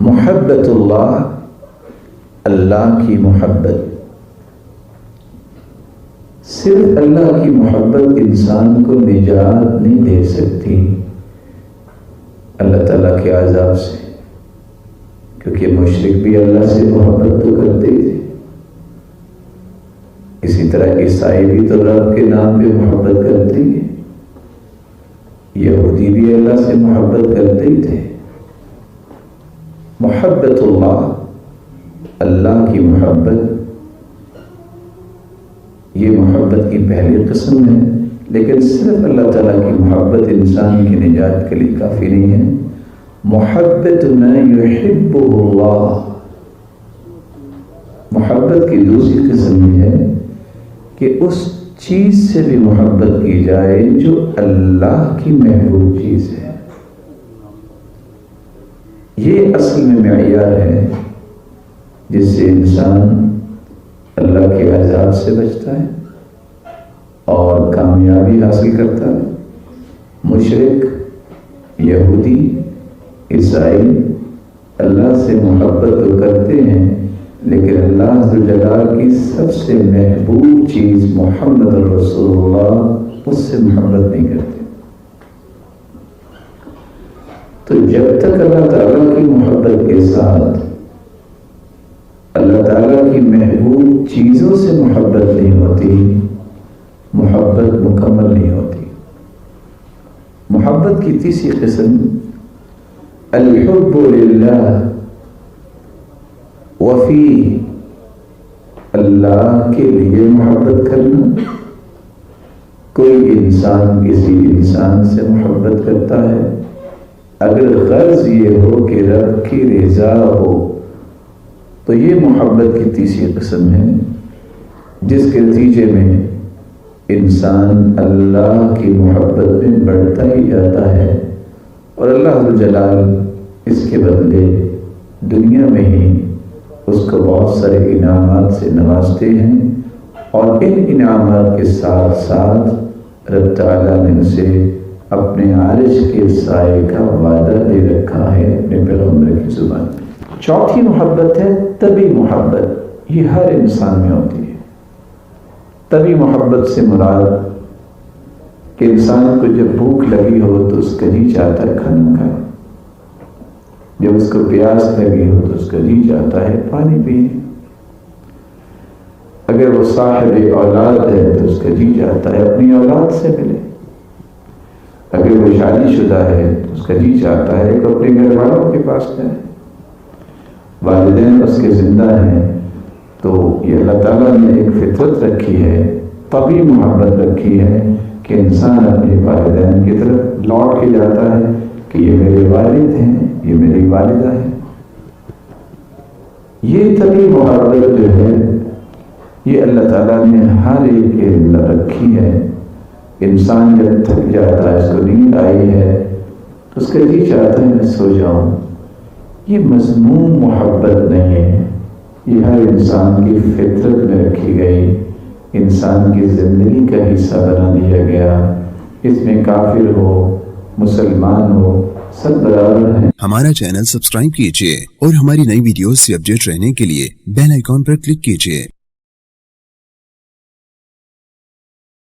محبتullah، اللہ کی محبت، صرف اللہ کی محبت انسان کو نجات نہیں دے سکتی اللہ تعالیٰ کے عذاب سے، کیونکہ مشرک بھی اللہ سے محبت تو کرتے تھے، اسی طرح عیسائی بھی تو رب کے نام پہ محبت کرتے ہیں، یہودی بھی اللہ سے محبت کرتے ہی تھے۔ محبت اللہ کی محبت، یہ محبت کی پہلی قسم ہے، لیکن صرف اللہ تعالیٰ کی محبت انسان کی نجات کے لیے کافی نہیں ہے۔ محبت من یحبہ اللہ، محبت کی دوسری قسم یہ ہے کہ اس چیز سے بھی محبت کی جائے جو اللہ کی محبوب چیز ہے۔ یہ اصل میں معیار ہے جس سے انسان اللہ کے عذاب سے بچتا ہے اور کامیابی حاصل کرتا ہے۔ مشرک، یہودی، عیسائی اللہ سے محبت تو کرتے ہیں، لیکن اللہ ذو الجلال کی سب سے محبوب چیز محمد رسول اللہ، اس سے محبت نہیں کرتے۔ تو جب تک اللہ تعالیٰ کی محبت کے ساتھ اللہ تعالیٰ کی محبوب چیزوں سے محبت نہیں ہوتی، محبت مکمل نہیں ہوتی۔ محبت کی تیسری قسم الحب للہ، وفی، اللہ کے لیے محبت کرنا۔ کوئی انسان کسی انسان سے محبت کرتا ہے، اگر غرض یہ ہو کہ رب کی رضا ہو تو یہ محبت کی تیسری قسم ہے، جس کے نتیجے میں انسان اللہ کی محبت میں بڑھتا ہی جاتا ہے، اور اللہ ذو الجلال اس کے بدلے دنیا میں ہی اس کو بہت سارے انعامات سے نوازتے ہیں، اور ان انعامات کے ساتھ ساتھ رب تعالیٰ نے اسے اپنے عرش کے سائے کا وعدہ دے رکھا ہے اپنے پیغمبر کی زبان میں۔ چوتھی محبت ہے طبی محبت، یہ ہر انسان میں ہوتی ہے۔ طبی محبت سے مراد کہ انسان کو جب بھوک لگی ہو تو اس کا جی چاہتا ہے کھانا کھائے، جب اس کو پیاس لگی ہو تو اس کا جی چاہتا ہے پانی پیے، اگر وہ صاحب اولاد ہے تو اس کا جی چاہتا ہے اپنی اولاد سے ملے، اگر وہ شادی شدہ ہے تو اس کا جی چاہتا ہے کہ اپنے گھر والوں کے پاس جائے، والدین اس کے زندہ ہیں تو یہ اللہ تعالیٰ نے ایک فطرت رکھی ہے، طبی محبت رکھی ہے کہ انسان اپنے والدین کی طرف لوٹ کے جاتا ہے کہ یہ میرے والد ہیں، یہ میری والدہ ہے۔ یہ طبی محبت جو ہے یہ اللہ تعالیٰ نے ہر ایک کے اندر رکھی ہے۔ انسان جب تھک جاتا ہے، اس کو نیند آئی ہے تو اس کا جی چاہتا ہے میں سو جاؤں، یہ مذموم محبت نہیں ہے، یہ ہر انسان کی فطرت میں رکھی گئی، انسان کی زندگی کا حصہ بنا دیا گیا۔ اس میں کافر ہو، مسلمان ہو، سب برابر ہیں۔ ہمارا چینل سبسکرائب کیجئے اور ہماری نئی ویڈیوز سے اپڈیٹ رہنے کے لیے بیل آئیکن پر کلک کیجئے۔